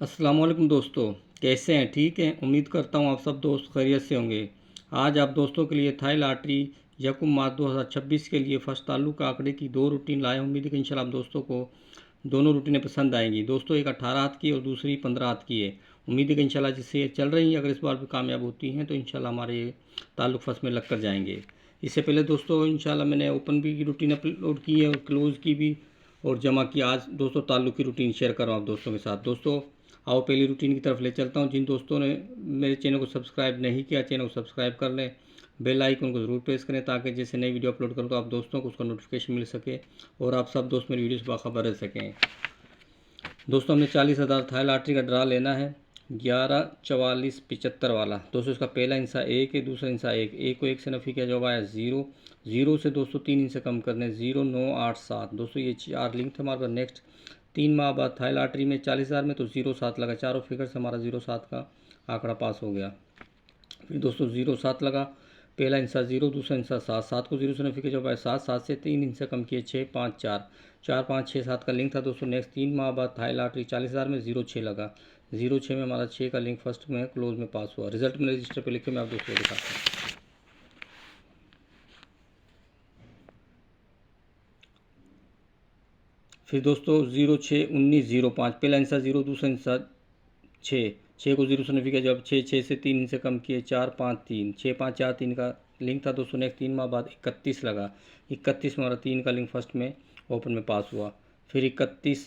अस्सलाम वालेकुम दोस्तों, कैसे हैं? ठीक हैं। उम्मीद करता हूँ आप सब दोस्त खैरियत से होंगे। आज आप दोस्तों के लिए थाई लॉटरी यकुम माह 2026 के लिए फर्स्ट ताल्लुक आंकड़े की दो रूटीन लाए। उम्मीद है कि इंशाल्लाह आप दोस्तों को दोनों रूटीनें पसंद आएंगी। दोस्तों, एक 18 हाथ की और दूसरी 15 हाथ की है। उम्मीद है कि इंशाल्लाह जिससे ये चल रही हैं, अगर इस बार भी कामयाब होती हैं तो इंशाल्लाह हमारे ये ताल्लुक फर्स्ट में लग कर जाएंगे। इससे पहले दोस्तों इंशाल्लाह मैंने ओपन भी की रूटीन अपलोड की है और क्लोज़ की भी और जमा की। आज दोस्तों ताल्लुक की रूटीन शेयर कर रहा हूँ आप दोस्तों के साथ। दोस्तों, आओ पहली रूटीन की तरफ ले चलता हूँ। जिन दोस्तों ने मेरे चैनल को सब्सक्राइब नहीं किया, चैनल को सब्सक्राइब कर लें, बेल आइकन को ज़रूर प्रेस करें ताकि जैसे नई वीडियो अपलोड करूँ तो आप दोस्तों को उसका नोटिफिकेशन मिल सके और आप सब दोस्त मेरी वीडियो से बाखबर रह सकें। दोस्तों, हमने 40,000 थाई लॉटरी का ड्रा लेना है, 11 44 75 वाला। दोस्तों, इसका पहला हिस्सा एक है, दूसरा हिस्सा एक को एक से नफी किया जवाब आया 0। 0 से दोस्तों 3 हिस्से कम करने, 0 9 8 7। दोस्तों, ये 4 लिंक थे हमारे पास। नेक्स्ट 3 माह बाद थाई लॉटरी में 40,000 में तो 0 7 लगा, चारों फिगर से हमारा 0 7 का आंकड़ा पास हो गया। फिर दोस्तों 0 7 लगा, पहला हिस्सा 0, दूसरा हिस्सा 7। 7 को 0 से नफी के जवाब आया 7। 7 से 3 हिस्से कम किए 6 5 4। 4 5 6 7 का लिंक था दोस्तों। नेक्स्ट 3 माह बाद थाई लॉटरी 40,000 में 0 6 लगा, 0 6 में हमारा 6 का लिंक फर्स्ट में क्लोज में पास हुआ। रिजल्ट में रजिस्टर पे लिखे मैं आप दोस्तों को दिखाता हूँ। फिर दोस्तों 0 6 19 0 5, पहला हिस्सा 0, दूसरा हिस्सा 6। 6 को 0 से नफी किया जब 6 6 से 3 हिस्से कम किए 4 5 3। 6 5 4 3 का लिंक था दोस्तों। नेक्स्ट 3 माह बाद 31 लगा, 31 में हमारा 3 का लिंक फर्स्ट में ओपन में पास हुआ। फिर 31,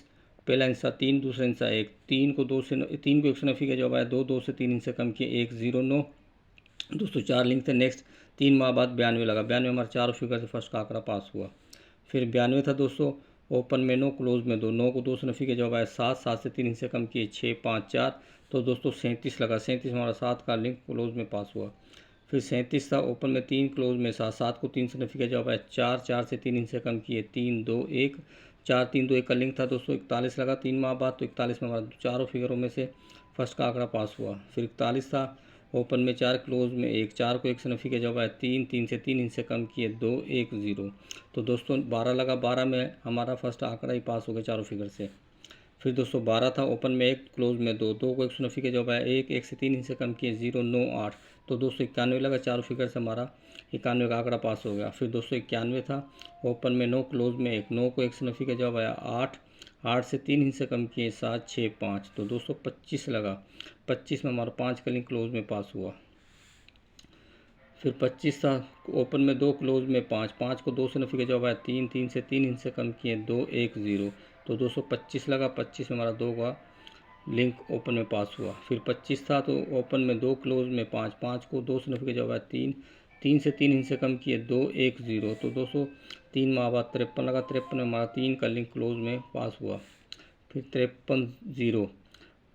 पहला हिस्सा 3, दूसरा हिस्सा 1। 3 को 1 से नफी किया जवाब आया 2। 2 से 3 हिस्से कम किए 1 0 9। दोस्तों 4 लिंक थे। नेक्स्ट 3 माह बाद 92 लगा, 92 हमारा चारों फिगर से फर्स्ट का आंकड़ा पास हुआ। फिर 92 था दोस्तों, ओपन में 9, क्लोज में 2। 9 को 2 से नफी के जवाब आया 7। 7 से 3 हिस्से कम किए 6 5 4। तो दोस्तों 37 लगा, 37 हमारा 7 का लिंक क्लोज में पास हुआ। फिर 37 था, ओपन में 3, क्लोज में 7। 7 को 3 से नफी का जवाब आया 4। 4 से 3 हिस्से कम किए 3 2 1। 4 3 2 1 का लिंक था दोस्तों। 41 लगा 3 माह बाद, तो 41 में हमारा चारों फिगरों में से फर्स्ट का आंकड़ा पास हुआ। फिर 41 था, ओपन में 4, क्लोज में 1। 4 को 1 से नफी के जवाब आया 3। 3 से 3 हिस्से कम किए 2 1 0। तो दोस्तों 12 लगा, 12 में हमारा फर्स्ट आंकड़ा ही पास हो गया चारों फिगर से। फिर दोस्तों 12 था, ओपन में 1, क्लोज में 2। 2 को 1 से नफी के जवाब आया 1। 1 से 3 हिस्से कम किए 0 9 8। तो दोस्तों 91 लगा, चारों फिगर से हमारा 91 का आंकड़ा पास हो गया। फिर दोस्तों 91 था, ओपन में 9, क्लोज में 1। 9 को 1 से नफी का जवाब आया 8। 8 से 3 हिस्से कम किए 7 6 5। तो दोस्तों 25 लगा, 25 में हमारा 5 का लिंक क्लोज में पास हुआ। फिर 25 था, ओपन में 2, क्लोज में 5। 5 को 2 से नफी का जवाब आया 3। 3 से 3 हिस्से कम किए 2 1 0। तो 225 लगा, 25 में हमारा 2 का लिंक ओपन में पास हुआ। फिर 25 था, तो ओपन में 2, क्लोज में 5। 5 को 2 से नफी का जवाब आया 3। 3 से 3 हिस्से कम किए 2 1 0। तो 203 माह बाद 53 लगा, 53 में हमारा 3 का लिंक क्लोज में पास हुआ। फिर 53 0,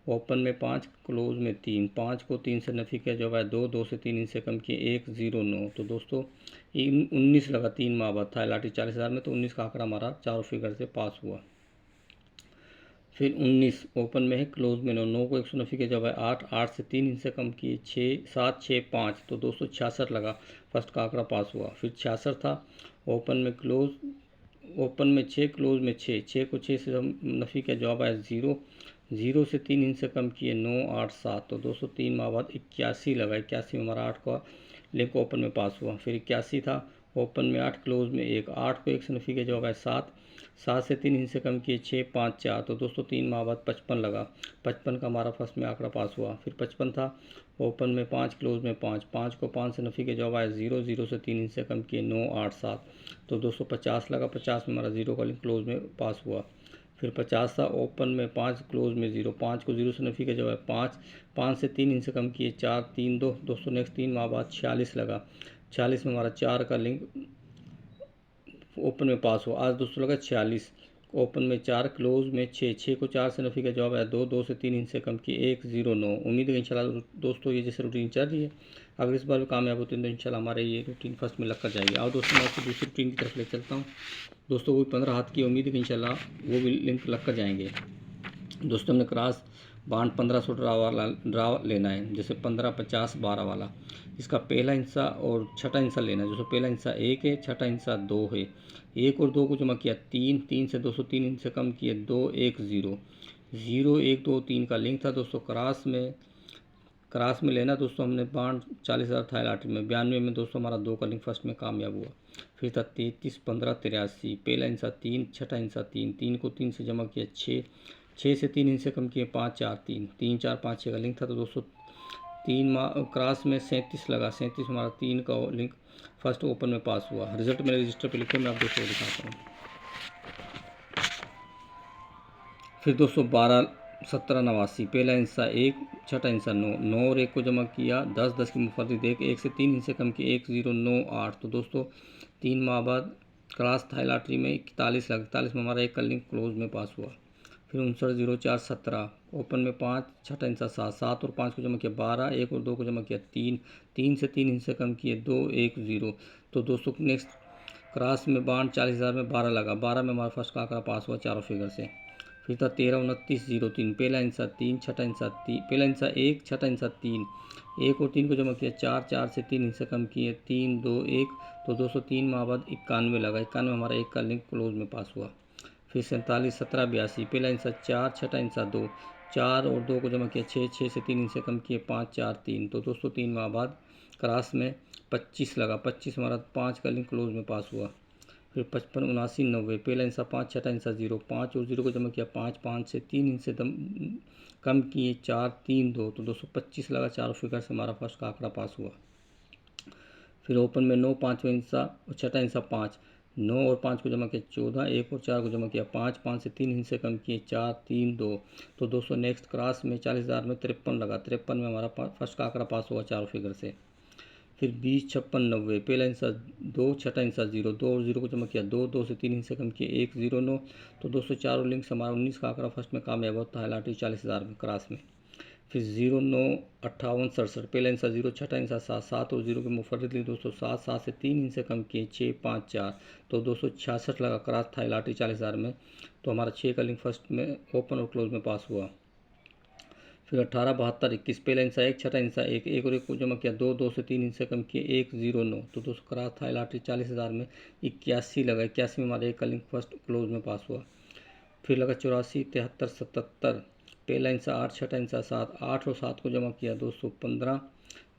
ओपन में 5, क्लोज में 3। 5 को 3 से नफी किया जवाब है 2। 2 से 3 हिस्से कम किए 1 0 9। तो दोस्तों 19 लगा 3 माह बाद, था लॉटरी 40,000 में, तो 19 का आंकड़ा हमारा चारों फिगर से पास हुआ। फिर 19, ओपन में है, क्लोज में 9। 9 को 1 से नफी किया जवाब है 8। 8 से 3 हिस्से कम किए 6 7 6 5। तो दोस्तों 66 लगा, फर्स्ट का आंकड़ा पास हुआ। फिर 66 था, ओपन में ओपन में 6, क्लोज में 6। 6 को 6 से नफी का जवाब आया 0। 0 से 3 हिस्से कम किए 9 8 7। तो दोस्तों 3 माह बाद 81 लगा, 81 में हमारा 8 का लिंक ओपन में पास हुआ। फिर 81 था, ओपन में 8, क्लोज में 1। 8 को 1 से नफी का जवाब आया 7। 7 से 3 हिस्से कम किए 6 5 4। तो दोस्तों 3 माह बाद 55 लगा, 55 का हमारा फर्स्ट में आंकड़ा पास हुआ। फिर 55 था, ओपन में 5, क्लोज में 5। 5 को 5 से नफी के जवाब आया 0। 0 से 3 हिस्से कम किए 9 8 7। तो दोस्तों 50 लगा, 50 में हमारा 0 का लिंक क्लोज में पास हुआ। फिर 50 था, ओपन में 5, क्लोज में 0। 5 को 0 से नफी के जवाब 5। 5 से 3 हिस्से कम किए 4 3 2। दोस्तों नेक्स्ट 3 माह बाद 46 लगा, 46 में हमारा 4 का लिंक ओपन में पास हुआ। आज दोस्तों लगा 46, ओपन में 4, क्लोज में 6। 6 को 4 से नफी का जवाब आया 2। 2 से 3 हिस्से कम किए 1 0 9। उम्मीद है कि इंशाल्लाह दोस्तों ये जैसे रूटीन चल रही है, अगर इस बार भी कामयाब होती है तो इंशाल्लाह हमारे ये रूटीन फर्स्ट में लग कर जाएगी। और दोस्तों मैं आपको दूसरी रूटीन की तरफ ले चलता हूँ। दोस्तों वो 15 हाथ की, उम्मीद है कि इंशाल्लाह वो भी लिंक लग कर जाएंगे। दोस्तों हमने क्रॉस बांड 1500 ड्रा लेना है, जैसे 15 50 12 वाला। इसका पहला हिस्सा और छठा हिस्सा लेना है। दोस्तों पहला हिस्सा 1 है, छठा हिस्सा 2 है। 1 और 2 को जमा किया 3। 3 से 203 हिस्से कम किए 2 1 0। 0123 का लिंक था दोस्तों। क्रॉस में लेना दोस्तों हमने बाउंड 40,000 था लॉटरी में। 92 में दोस्तों हमारा 2 का लिंक फर्स्ट में कामयाब हुआ। फिर था 33 15 83, पहला हिस्सा 3, छठा हिस्सा 3, 3 को 3 से जमा किया 6, 6 से 3 हिस्से कम किए 5 4 3, 3 4 5 6 का लिंक था। तो दोस्तों क्रॉस में 37 लगा, 37 हमारा 3 का लिंक फर्स्ट ओपन में पास हुआ। रिजल्ट मेरे रजिस्टर पे लिखे, मैं आप दोस्तों को दिखाता हूँ। फिर दोस्तों 12 17 89, पहला हिस्सा 1, छठा हिस्सा 9, 9 और 1 को जमा किया 10, 10 की मुफर्रिद 1 से 3 हिस्से कम किए 1 0 9 8। तो दोस्तों 3 माह बाद क्रॉस था लॉटरी में 41 लगा, 41 में हमारा 1 का लिंक क्लोज में पास हुआ। फिर 59 04 17, ओपन में 5, छठा हिस्सा 7, 7 और 5 को जमा किया 12, 1 और 2 को जमा किया 3, 3 से 3 हिस्से कम किए 2 1 0। तो दोस्तों नेक्स्ट क्रॉस में बाउंड 40,000 में 12 लगा, 12 में हमारा फर्स्ट का आंकड़ा पास हुआ चारों फिगर से। फिर था 13 29 03, पहला हिस्सा 3, छठा हिस्सा 3, पहला हिस्सा 1, छठा हिस्सा 3, 1 और 3 को जमा किया 4, 4 से 3 हिस्से कम किए 3 2 1। तो 203 माह बाद 91 लगा, 91 हमारा 1 का लिंक क्लोज में पास हुआ। फिर 47 17 82, पहला हिस्सा 4, छठा हिस्सा 2, 4 और 2 को जमा किया 6, 6 से 3 हिस्से कम किए 5 4 3। तो 203 माह बाद क्रॉस में 25 लगा, 25 हमारा 5 का लिंक क्लोज में पास हुआ। फिर 55 79 90, पहला हिस्सा 5, छठा हिस्सा 0, 5 और 0 को जमा किया 5, 5 से 3 हिस्से कम किए 4 3 2। तो 225 लगा, चारों फिगर से हमारा फर्स्ट का आंकड़ा पास हुआ। फिर ओपन में 9 पाँचवें हिस्सा और छठा हिस्सा 5, 9 और 5 को जमा किया 14, 1 और 4 को जमा किया 5, 5 से 3 हिस्से कम किए 4 3 2। तो दोस्तों नेक्स्ट क्रॉस में 40,000 में 53 लगा, 53 में हमारा फर्स्ट का आंकड़ा पास हुआ चारों फिगर से। फिर 20 56 90, पहला हिस्सा 2, छठा हिस्सा 0, 2 और 0 को जमा किया 2, 2 से 3 हिस्से कम किए 1 0 9। तो दोस्तों चारों लिंक्स हमारा 19 का आंकड़ा फर्स्ट में कामयाब होता है लॉटरी 40,000 में क्रॉस में। फिर 0 9 58 67, पहला हिस्सा 0, छठा हिस्सा 7, 7 और 0 के मुफर्रिद ली दोस्तों 7, 7 से 3 हिस्से कम किए 6 5 4। तो 266 लगा, क्रॉस था लॉटरी 40,000 में। तो हमारा 6 का लिंक फर्स्ट में ओपन और क्लोज में पास हुआ। फिर 18 72 21, पहला हिस्सा 1, छठा हिस्सा 1, 1 और 1 को जमा किया 2, 2 से 3 हिस्से कम किए 1 0 9। तो दोस्तों क्रॉस था लॉटरी 40,000 में 81 लगा, 81 में हमारे 1 का लिंक फर्स्ट क्लोज में पास हुआ। फिर लगा 84 73 77, पहला हिस्सा 8, छठा हिस्सा 7, 8 और 7 को जमा किया 215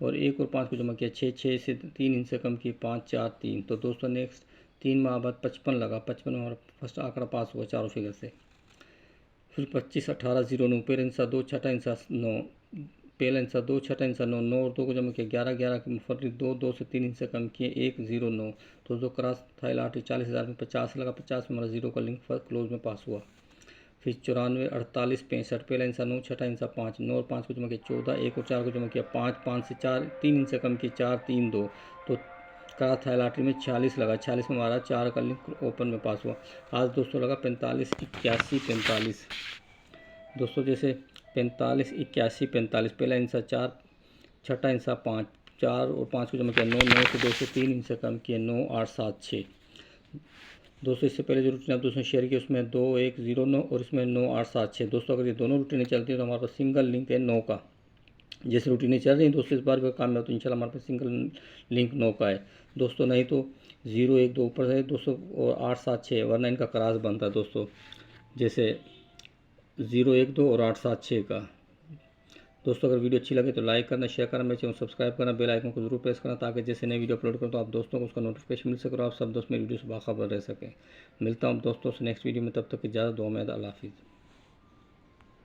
और 1 और 5 को जमा किया 6, 6 से 3 हिस्से कम किए 5 4 3। तो दोस्तों नेक्स्ट 3 माह बाद 55 लगा, 55 में हमारा फर्स्ट आंकड़ा पास हुआ चारों फिगर से। फिर 25 18 09, पहला हिस्सा 2, छठा हिस्सा 9, पहला हिस्सा 2, छठा हिस्सा 9, 9 और 2 को जमा किया 11 11 के मुफर्रिद 2, 2 से 3 हिस्से कम किए 1 0 9। तो जो क्रॉस था लॉटरी 40,000 में 50 लगा, 50 में हमारा 0 का लिंक क्लोज में पास हुआ। फिर 94 48 65, पहला हिस्सा 9, छठा हिस्सा 5, 9 और 5 को जमा किया 14, 1 और 4 को जमा किया 5, 5 से 4 3 हिस्से कम किए 4 3 2। तो क्रॉस था लॉटरी में 46 लगा, 46 में हमारा 4 का लिंक ओपन में पास हुआ। आज दोस्तों लगा 45 81 45। दोस्तों जैसे 45 81 45, पहला हिस्सा 4, छठा हिस्सा 5, 4 और 5 को जमा किया 9, 9 से 2 से 3 हिस्से कम किए 9 8 7 6। दोस्तों इससे पहले जो रूटीन आप दोस्तों शेयर किया उसमें 2 1 0 9 और इसमें 9 8 7 6। दोस्तों अगर ये दोनों रूटीनें चलती हैं तो हमारे पास सिंगल लिंक है 9 का। जैसे रूटीनें चल रही हैं दोस्तों इस बार भी काम में तो इंशाल्लाह हमारे पास सिंगल लिंक 9 का है दोस्तों। नहीं तो 0 1 2 ऊपर है दोस्तों और 8 7 6, वरना इनका क्रॉस बनता है दोस्तों। जैसे 0 1 2 और 8 7 6 का। दोस्तों अगर वीडियो अच्छी लगे तो लाइक करना, शेयर करना, मेरे चैनल सब्सक्राइब करना, बेल आइकन को जरूर प्रेस करना ताकि जैसे नई वीडियो अपलोड करूँ तो आप दोस्तों को उसका नोटिफिकेशन मिल सके और आप सब दोस्त मेरी वीडियो से बाखबर रह सकें। मिलता हूँ दोस्तों से नेक्स्ट वीडियो में, तब तक इजाज़त, दुआ में, अल्लाह हाफिज़।